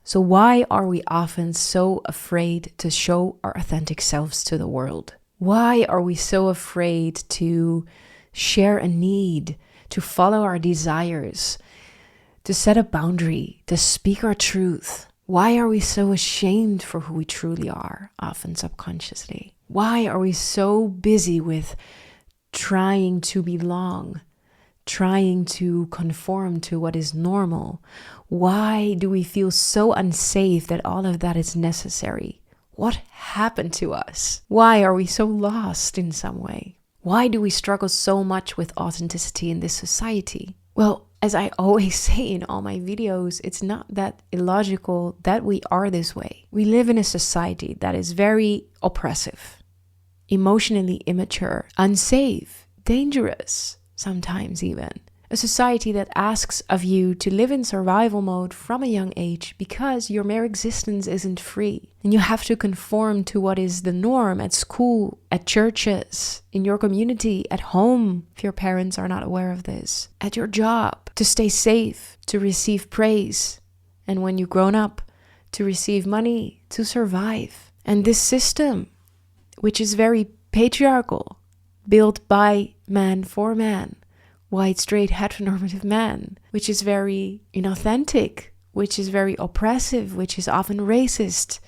So why are we often so afraid to show our authentic selves to the world? Why are we so afraid to share a need, to follow our desires, to set a boundary, to speak our truth? Why are we so ashamed for who we truly are, often subconsciously? Why are we so busy with trying to belong, trying to conform to what is normal? Why do we feel so unsafe that all of that is necessary? What happened to us? Why are we so lost in some way? Why do we struggle so much with authenticity in this society? Well, as I always say in all my videos, it's not that illogical that we are this way. We live in a society that is very oppressive, emotionally immature, unsafe, dangerous, sometimes even. A society that asks of you to live in survival mode from a young age because your mere existence isn't free. And you have to conform to what is the norm at school, at churches, in your community, at home, if your parents are not aware of this, at your job, to stay safe, to receive praise, and when you've grown up, to receive money, to survive. And this system, which is very patriarchal, built by man for man, white, straight, heteronormative man, which is very inauthentic, which is very oppressive, which is often racist,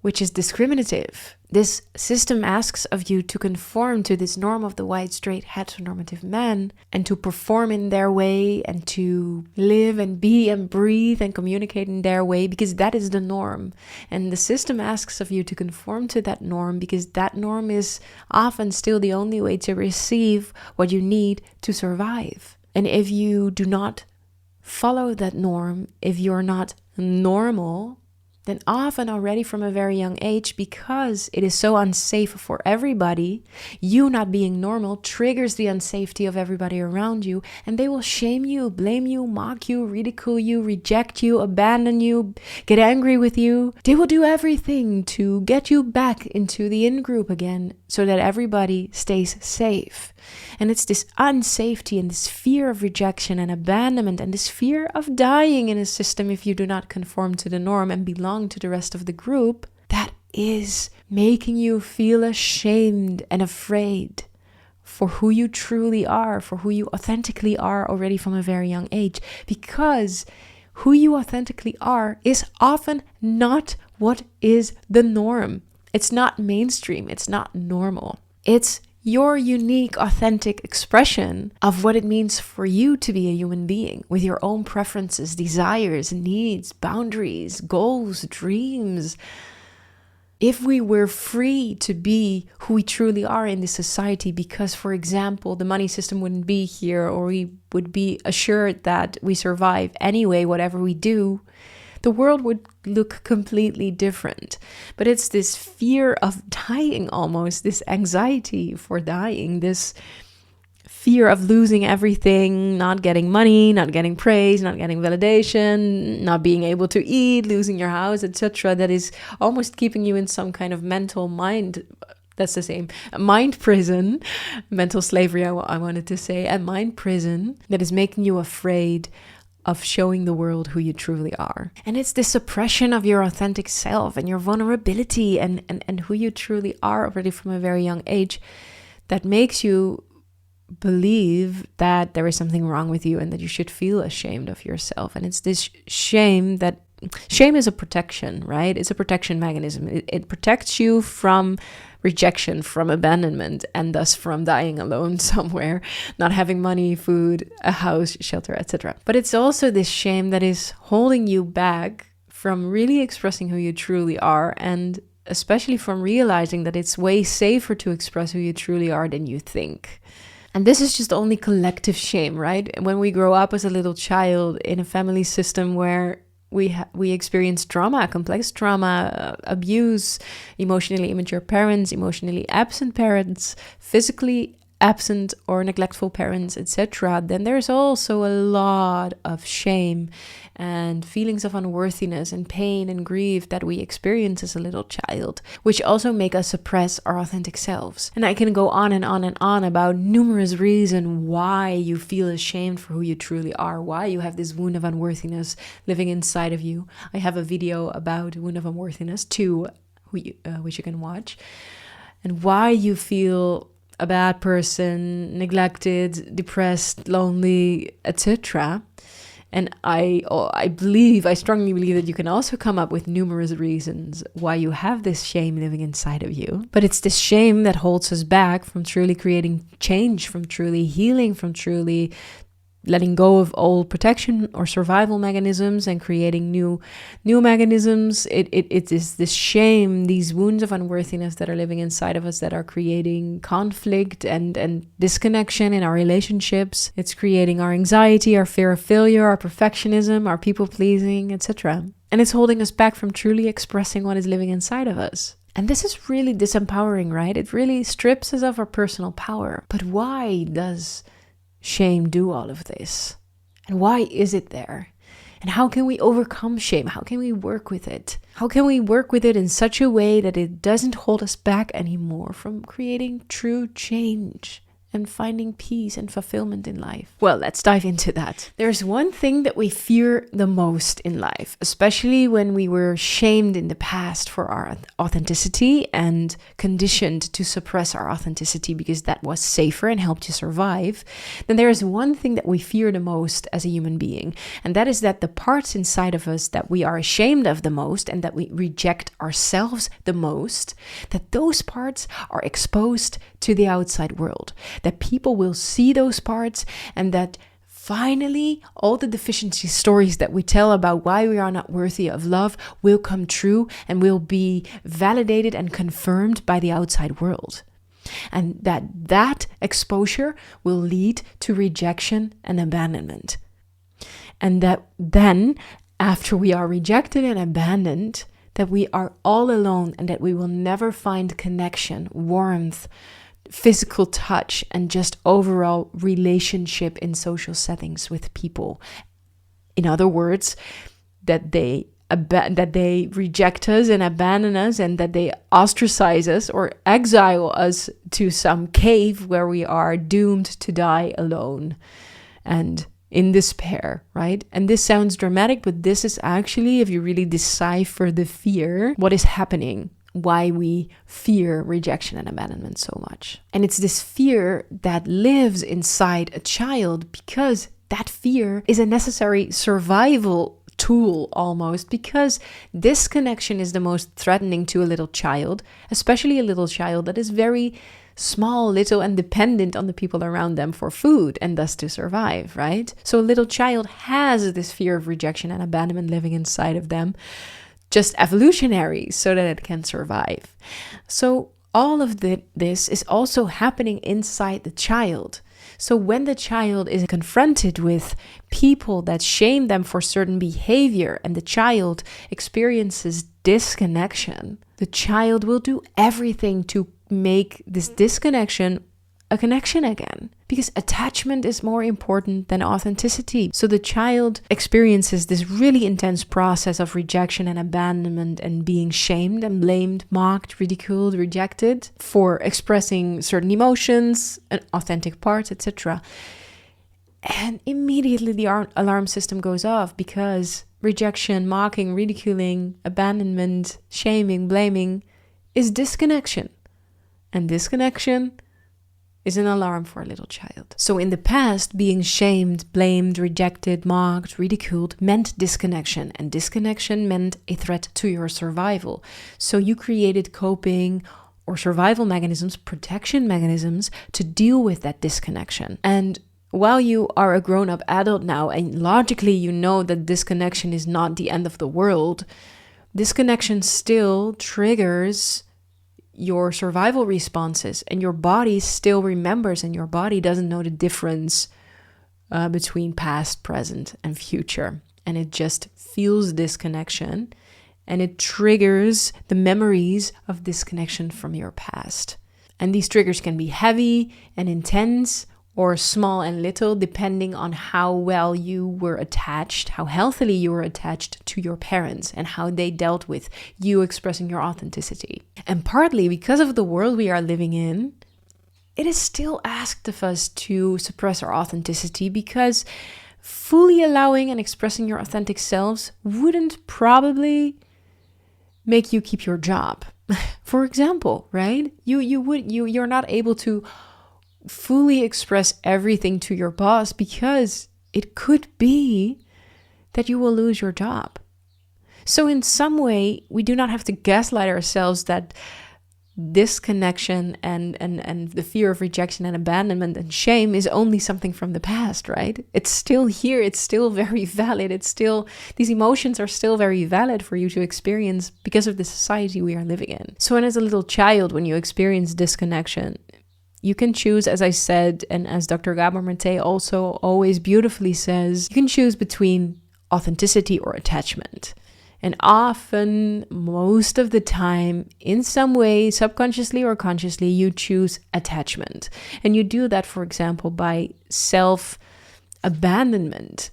which is discriminative. This system asks of you to conform to this norm of the white, straight, heteronormative man and to perform in their way and to live and be and breathe and communicate in their way because that is the norm. And the system asks of you to conform to that norm because that norm is often still the only way to receive what you need to survive. And if you do not follow that norm, if you're not normal, then often already from a very young age, because it is so unsafe for everybody, you not being normal triggers the unsafety of everybody around you, and they will shame you, blame you, mock you, ridicule you, reject you, abandon you, get angry with you. They will do everything to get you back into the in-group again so that everybody stays safe. And it's this unsafety and this fear of rejection and abandonment and this fear of dying in a system if you do not conform to the norm and belong to the rest of the group that is making you feel ashamed and afraid for who you truly are, for who you authentically are already from a very young age. Because who you authentically are is often not what is the norm. It's not mainstream. It's not normal. It's your unique, authentic expression of what it means for you to be a human being with your own preferences, desires, needs, boundaries, goals, dreams. If we were free to be who we truly are in this society because, for example, the money system wouldn't be here or we would be assured that we survive anyway, whatever we do, the world would look completely different. But it's this fear of dying almost, this anxiety for dying, this fear of losing everything, not getting money, not getting praise, not getting validation, not being able to eat, losing your house, etc. that is almost keeping you in some kind of mental mind. That's the same. Mind prison, mental slavery, I wanted to say, and mind prison that is making you afraid of showing the world who you truly are. And it's the suppression of your authentic self and your vulnerability and who you truly are already from a very young age that makes you believe that there is something wrong with you and that you should feel ashamed of yourself. And it's this shame is a protection, right? It's a protection mechanism. It protects you from rejection, from abandonment, and thus from dying alone somewhere, not having money, food, a house, shelter, etc. But it's also this shame that is holding you back from really expressing who you truly are, and especially from realizing that it's way safer to express who you truly are than you think. And this is just only collective shame, right? When we grow up as a little child in a family system where we experience trauma, complex trauma, abuse, emotionally immature parents, emotionally absent parents, physically absent or neglectful parents, etc., then there's also a lot of shame and feelings of unworthiness and pain and grief that we experience as a little child, which also make us suppress our authentic selves. And I can go on and on and on about numerous reasons why you feel ashamed for who you truly are, why you have this wound of unworthiness living inside of you. I have a video about wound of unworthiness too, which you can watch, and why you feel a bad person, neglected, depressed, lonely, etc. And I strongly believe that you can also come up with numerous reasons why you have this shame living inside of you. But it's this shame that holds us back from truly creating change, from truly healing, from truly letting go of old protection or survival mechanisms and creating new mechanisms. It is this shame, these wounds of unworthiness that are living inside of us that are creating conflict and disconnection in our relationships. It's creating our anxiety, our fear of failure, our perfectionism, our people pleasing, etc. And it's holding us back from truly expressing what is living inside of us. And this is really disempowering, right? It really strips us of our personal power. But why does shame do all of this? And why is it there? And how can we overcome shame? How can we work with it? How can we work with it in such a way that it doesn't hold us back anymore from creating true change and finding peace and fulfillment in life? Well, let's dive into that. There's one thing that we fear the most in life, especially when we were shamed in the past for our authenticity and conditioned to suppress our authenticity because that was safer and helped you survive. Then there is one thing that we fear the most as a human being, and that is that the parts inside of us that we are ashamed of the most and that we reject ourselves the most, that those parts are exposed to the outside world. That people will see those parts, and that finally all the deficiency stories that we tell about why we are not worthy of love will come true and will be validated and confirmed by the outside world. And that exposure will lead to rejection and abandonment. And that then, after we are rejected and abandoned, that we are all alone and that we will never find connection, warmth, physical touch, and just overall relationship in social settings with people. In other words, that they reject us and abandon us, and that they ostracize us or exile us to some cave where we are doomed to die alone and in despair, right? And this sounds dramatic, but this is actually, if you really decipher the fear, what is happening, why we fear rejection and abandonment so much. And it's this fear that lives inside a child, because that fear is a necessary survival tool almost, because disconnection is the most threatening to a little child, especially a little child that is very small, little, and dependent on the people around them for food and thus to survive, right? So a little child has this fear of rejection and abandonment living inside of them, just evolutionary, so that it can survive. So all of this is also happening inside the child. So when the child is confronted with people that shame them for certain behavior and the child experiences disconnection, the child will do everything to make this disconnection a connection again, because attachment is more important than authenticity. So the child experiences this really intense process of rejection and abandonment and being shamed and blamed, mocked, ridiculed, rejected for expressing certain emotions and authentic parts, etc. And immediately the alarm system goes off, because rejection, mocking, ridiculing, abandonment, shaming, blaming is disconnection. And disconnection is an alarm for a little child. So in the past, being shamed, blamed, rejected, mocked, ridiculed meant disconnection, and disconnection meant a threat to your survival. So you created coping or survival mechanisms, protection mechanisms to deal with that disconnection. And while you are a grown-up adult now, and logically you know that disconnection is not the end of the world, disconnection still triggers your survival responses, and your body still remembers, and your body doesn't know the difference between past, present, and future. And it just feels disconnection, and it triggers the memories of disconnection from your past. And these triggers can be heavy and intense or small and little, depending on how well you were attached, how healthily you were attached to your parents and how they dealt with you expressing your authenticity. And partly because of the world we are living in, it is still asked of us to suppress our authenticity, because fully allowing and expressing your authentic selves wouldn't probably make you keep your job. For example, right? You're not able to fully express everything to your boss because it could be that you will lose your job. So in some way, we do not have to gaslight ourselves that disconnection and the fear of rejection and abandonment and shame is only something from the past, right? It's still here. It's still very valid. These emotions are still very valid for you to experience because of the society we are living in. So when as a little child, when you experience disconnection, you can choose, as I said, and as Dr. Gabor Mate also always beautifully says, you can choose between authenticity or attachment. And often, most of the time, in some way, subconsciously or consciously, you choose attachment. And you do that, for example, by self-abandonment,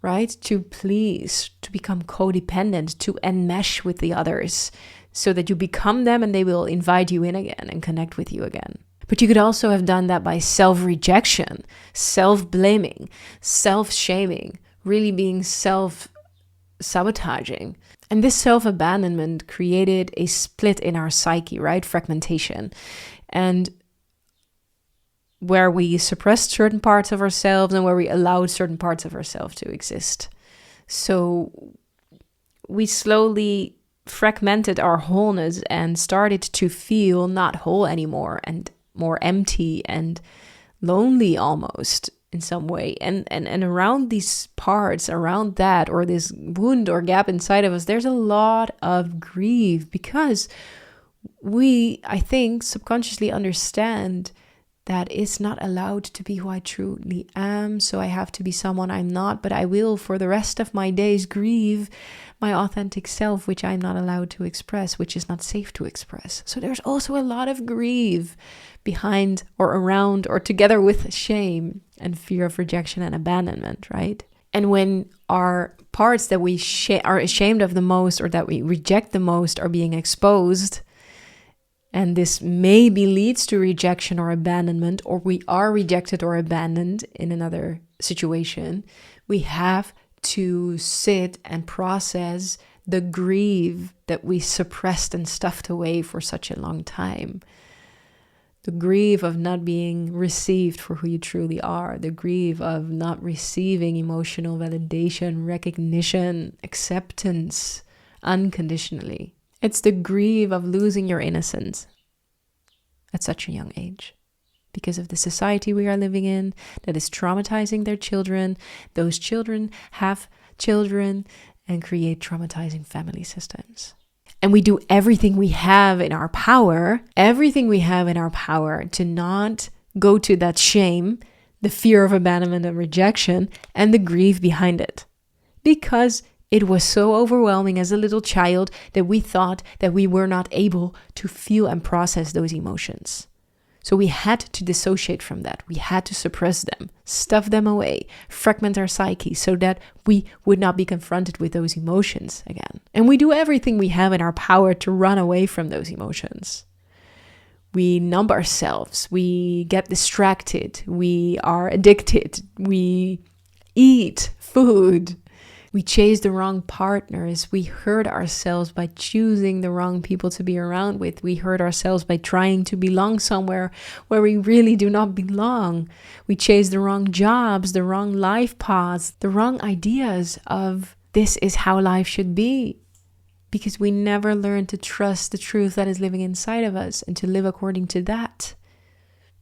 right? To please, to become codependent, to enmesh with the others, so that you become them and they will invite you in again and connect with you again. But you could also have done that by self-rejection, self-blaming, self-shaming, really being self-sabotaging. And this self-abandonment created a split in our psyche, right? Fragmentation. And where we suppressed certain parts of ourselves and where we allowed certain parts of ourselves to exist. So we slowly fragmented our wholeness and started to feel not whole anymore and more empty and lonely almost in some way. And around these parts, around that, or this wound or gap inside of us, there's a lot of grief, because we, I think, subconsciously understand that it's not allowed to be who I truly am. So I have to be someone I'm not, but I will for the rest of my days grieve my authentic self, which I'm not allowed to express, which is not safe to express. So there's also a lot of grief behind or around or together with shame and fear of rejection and abandonment, right? And when our parts that we are ashamed of the most or that we reject the most are being exposed, and this maybe leads to rejection or abandonment, or we are rejected or abandoned in another situation, we have to sit and process the grief that we suppressed and stuffed away for such a long time. The grief of not being received for who you truly are. The grief of not receiving emotional validation, recognition, acceptance unconditionally. It's the grief of losing your innocence at such a young age because of the society we are living in that is traumatizing their children. Those children have children and create traumatizing family systems. And we do everything we have in our power, to not go to that shame, the fear of abandonment and rejection, and the grief behind it. Because it was so overwhelming as a little child that we thought that we were not able to feel and process those emotions. So we had to dissociate from that. We had to suppress them, stuff them away, fragment our psyche so that we would not be confronted with those emotions again. And we do everything we have in our power to run away from those emotions. We numb ourselves, we get distracted, we are addicted, we eat food. We chase the wrong partners. We hurt ourselves by choosing the wrong people to be around with. We hurt ourselves by trying to belong somewhere where we really do not belong. We chase the wrong jobs, the wrong life paths, the wrong ideas of this is how life should be. Because we never learn to trust the truth that is living inside of us and to live according to that.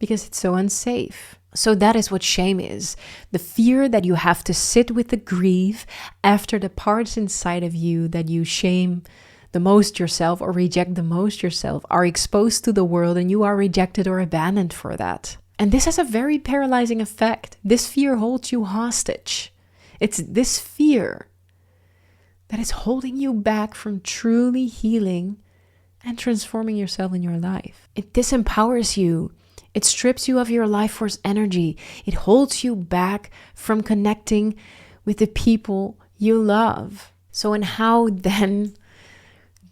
Because it's so unsafe. So that is what shame is. The fear that you have to sit with the grief after the parts inside of you that you shame the most yourself or reject the most yourself are exposed to the world, and you are rejected or abandoned for that. And this has a very paralyzing effect. This fear holds you hostage. It's this fear that is holding you back from truly healing and transforming yourself in your life. It disempowers you. It strips you of your life force energy. It holds you back from connecting with the people you love. So, and how then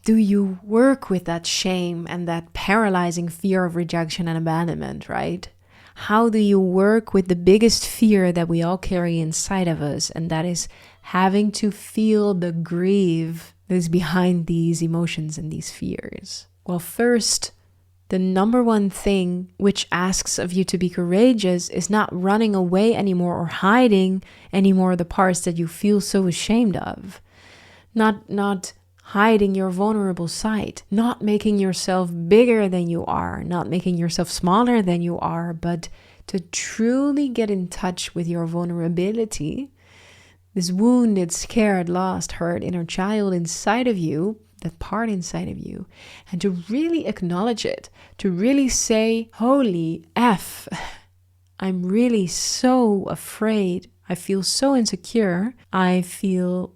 do you work with that shame and that paralyzing fear of rejection and abandonment, right? How do you work with the biggest fear that we all carry inside of us, and that is having to feel the grief that is behind these emotions and these fears? Well, first, the number one thing which asks of you to be courageous is not running away anymore or hiding anymore the parts that you feel so ashamed of. Not hiding your vulnerable side, not making yourself bigger than you are, not making yourself smaller than you are, but to truly get in touch with your vulnerability, this wounded, scared, lost, hurt inner child inside of you, that part inside of you, and to really acknowledge it, to really say, holy F, I'm really so afraid, I feel so insecure, I feel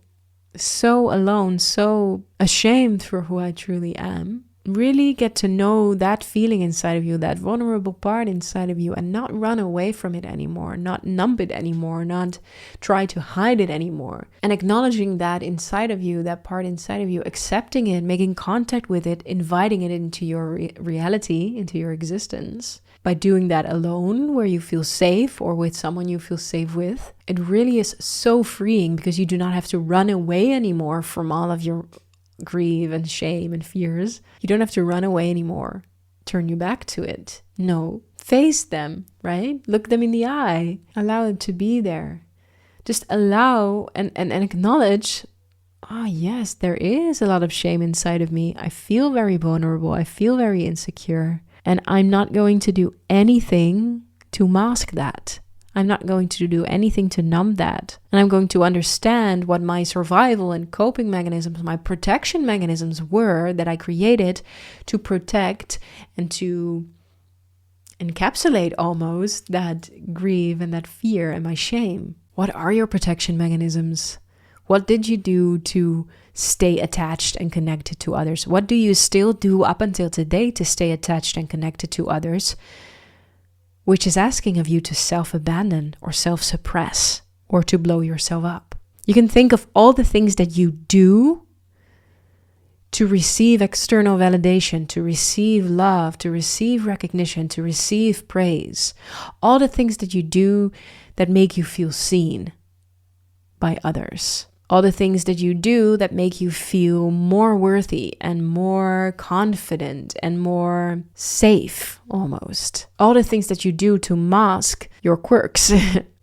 so alone, so ashamed for who I truly am. Really get to know that feeling inside of you, that vulnerable part inside of you, and not run away from it anymore, not numb it anymore, not try to hide it anymore. And acknowledging that inside of you, that part inside of you, accepting it, making contact with it, inviting it into your reality, into your existence. By doing that alone, where you feel safe, or with someone you feel safe with, it really is so freeing, because you do not have to run away anymore from all of your grief and shame and fears. You don't have to run away anymore. Turn your back to it. No, face them, right? Look them in the eye. Allow them to be there. Just allow and acknowledge, yes, there is a lot of shame inside of me. I feel very vulnerable. I feel very insecure. And I'm not going to do anything to mask that. I'm not going to do anything to numb that. And I'm going to understand what my survival and coping mechanisms, my protection mechanisms were that I created to protect and to encapsulate almost that grief and that fear and my shame. What are your protection mechanisms? What did you do to stay attached and connected to others? What do you still do up until today to stay attached and connected to others? Which is asking of you to self-abandon or self-suppress or to blow yourself up. You can think of all the things that you do to receive external validation, to receive love, to receive recognition, to receive praise. All the things that you do that make you feel seen by others. All the things that you do that make you feel more worthy and more confident and more safe, almost. All the things that you do to mask your quirks,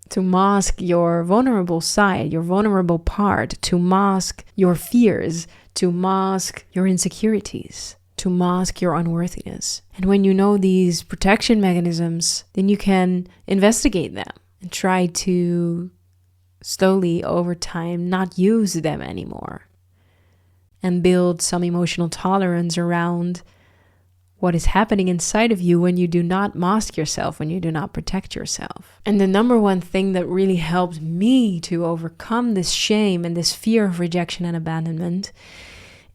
to mask your vulnerable side, your vulnerable part, to mask your fears, to mask your insecurities, to mask your unworthiness. And when you know these protection mechanisms, then you can investigate them and try to slowly over time not use them anymore, and build some emotional tolerance around what is happening inside of you when you do not mask yourself, when you do not protect yourself. And the number one thing that really helped me to overcome this shame and this fear of rejection and abandonment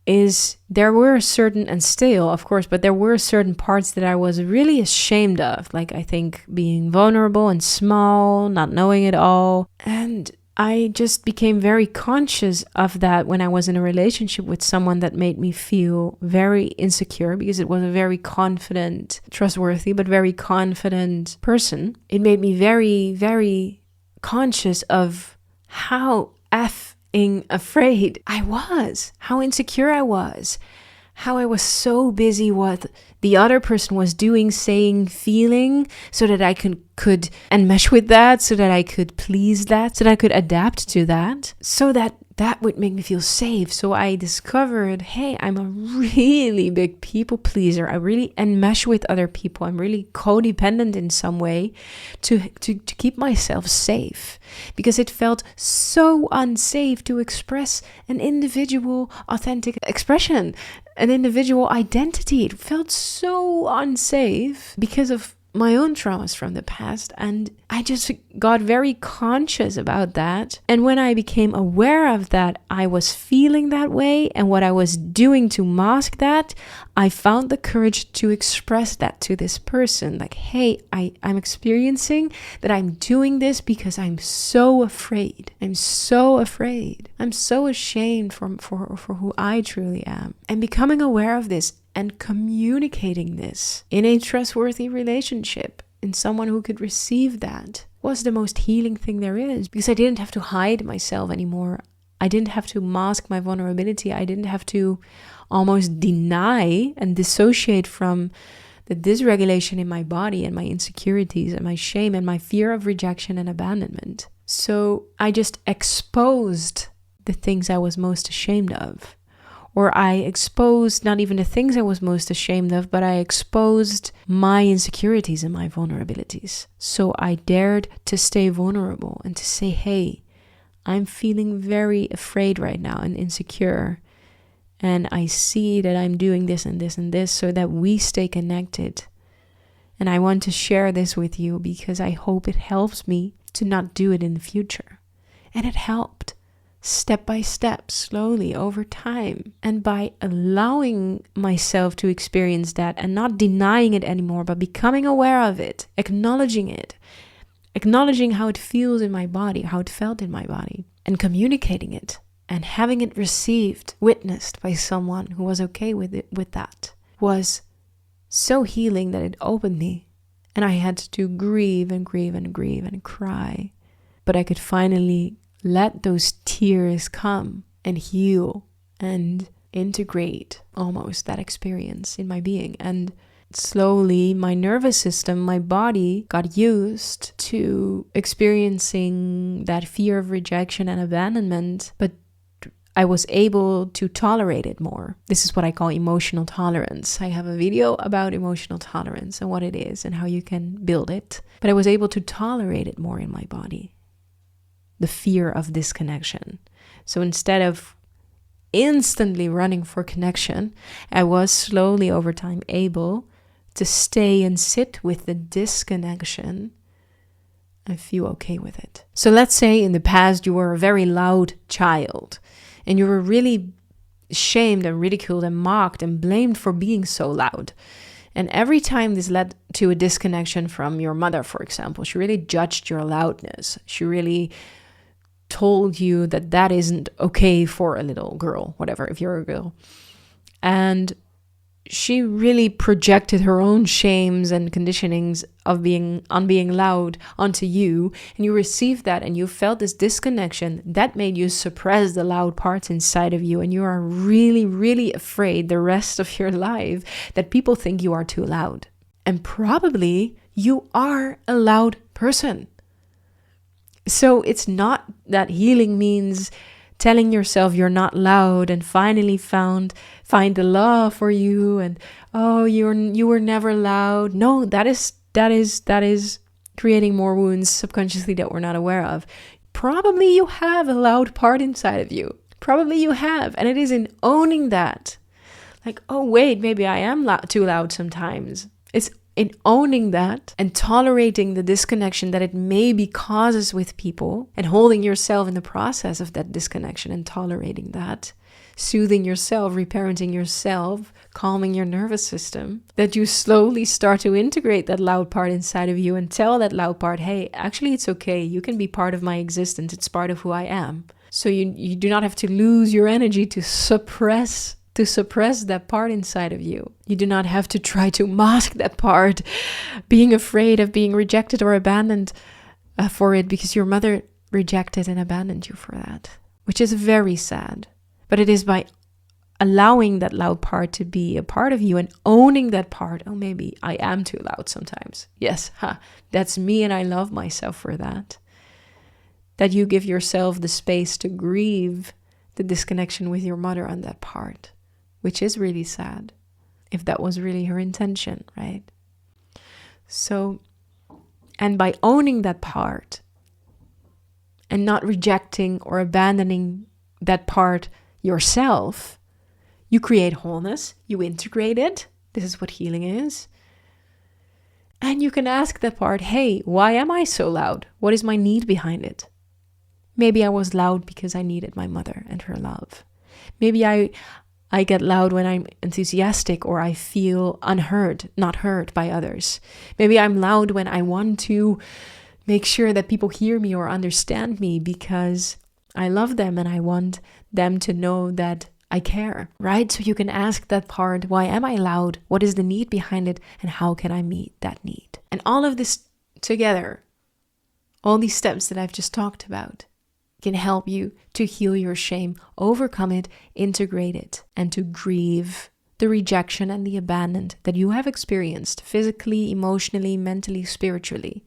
is there were certain, and still of course, but there were certain parts that I was really ashamed of, like I think being vulnerable and small, not knowing it all. And I just became very conscious of that when I was in a relationship with someone that made me feel very insecure, because it was a very confident, trustworthy, but very confident person. It made me very, very conscious of how effing afraid I was, how insecure I was, how I was so busy what the other person was doing, saying, feeling, so that I could enmesh with that, so that I could please that, so that I could adapt to that, so that would make me feel safe. So I discovered, hey, I'm a really big people pleaser. I really enmesh with other people. I'm really codependent in some way to keep myself safe, because it felt so unsafe to express an individual authentic expression, an individual identity. It felt so unsafe because of my own traumas from the past, and I just got very conscious about that. And when I became aware of that, I was feeling that way, and what I was doing to mask that, I found the courage to express that to this person. Like, hey, I'm experiencing that I'm doing this because I'm so afraid. I'm so afraid. I'm so ashamed for who I truly am. And becoming aware of this and communicating this in a trustworthy relationship, in someone who could receive that, was the most healing thing there is, because I didn't have to hide myself anymore. I didn't have to mask my vulnerability. I didn't have to almost deny and dissociate from the dysregulation in my body and my insecurities and my shame and my fear of rejection and abandonment. So I just exposed the things I was most ashamed of. Or I exposed not even the things I was most ashamed of, but I exposed my insecurities and my vulnerabilities. So I dared to stay vulnerable and to say, hey, I'm feeling very afraid right now and insecure. And I see that I'm doing this and this and this, so that we stay connected. And I want to share this with you because I hope it helps me to not do it in the future. And it helped. Step by step, slowly, over time. And by allowing myself to experience that and not denying it anymore, but becoming aware of it, acknowledging how it feels in my body, how it felt in my body, and communicating it and having it received, witnessed by someone who was okay with it, with that, was so healing that it opened me. And I had to grieve and grieve and grieve and cry. But I could finally let those tears come and heal and integrate almost that experience in my being. And slowly my nervous system, my body got used to experiencing that fear of rejection and abandonment, but I was able to tolerate it more. This is what I call emotional tolerance. I have a video about emotional tolerance and what it is and how you can build it. But I was able to tolerate it more in my body. The fear of disconnection. So instead of instantly running for connection, I was slowly over time able to stay and sit with the disconnection and feel okay with it. So let's say in the past you were a very loud child and you were really shamed and ridiculed and mocked and blamed for being so loud. And every time this led to a disconnection from your mother, for example, she really judged your loudness. She really told you that that isn't okay for a little girl, whatever, if you're a girl. And she really projected her own shames and conditionings of being loud onto you, and you received that and you felt this disconnection that made you suppress the loud parts inside of you, and you are really, really afraid the rest of your life that people think you are too loud. And probably you are a loud person. So it's not that healing means telling yourself you're not loud and finally find the love for you and you were never loud. No, that is creating more wounds subconsciously that we're not aware of. Probably you have a loud part inside of you. Probably you have, and it is in owning that. Like, oh wait, maybe I am too loud sometimes. It's in owning that and tolerating the disconnection that it maybe causes with people and holding yourself in the process of that disconnection and tolerating that, soothing yourself, reparenting yourself, calming your nervous system, that you slowly start to integrate that loud part inside of you and tell that loud part, hey, actually it's okay. You can be part of my existence. It's part of who I am. So you do not have to lose your energy to suppress that part inside of you. You do not have to try to mask that part, being afraid of being rejected or abandoned for it, because your mother rejected and abandoned you for that, which is very sad. But it is by allowing that loud part to be a part of you and owning that part. Oh, maybe I am too loud sometimes. Yes, that's me, and I love myself for that. That you give yourself the space to grieve the disconnection with your mother on that part, which is really sad, if that was really her intention, right? So, and by owning that part and not rejecting or abandoning that part yourself, you create wholeness, you integrate it. This is what healing is. And you can ask that part, hey, why am I so loud? What is my need behind it? Maybe I was loud because I needed my mother and her love. Maybe I get loud when I'm enthusiastic or I feel unheard, not heard by others. Maybe I'm loud when I want to make sure that people hear me or understand me because I love them and I want them to know that I care, right? So you can ask that part, why am I loud? What is the need behind it? And how can I meet that need? And all of this together, all these steps that I've just talked about, can help you to heal your shame, overcome it, integrate it, and to grieve the rejection and the abandonment that you have experienced physically, emotionally, mentally, spiritually,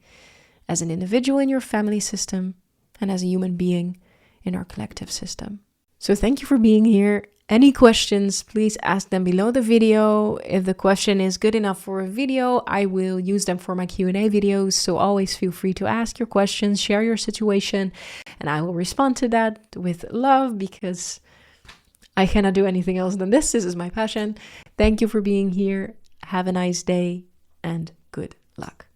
as an individual in your family system and as a human being in our collective system. So thank you for being here. Any questions, please ask them below the video. If the question is good enough for a video, I will use them for my Q&A videos. So always feel free to ask your questions, share your situation, and I will respond to that with love because I cannot do anything else than this. This is my passion. Thank you for being here. Have a nice day and good luck.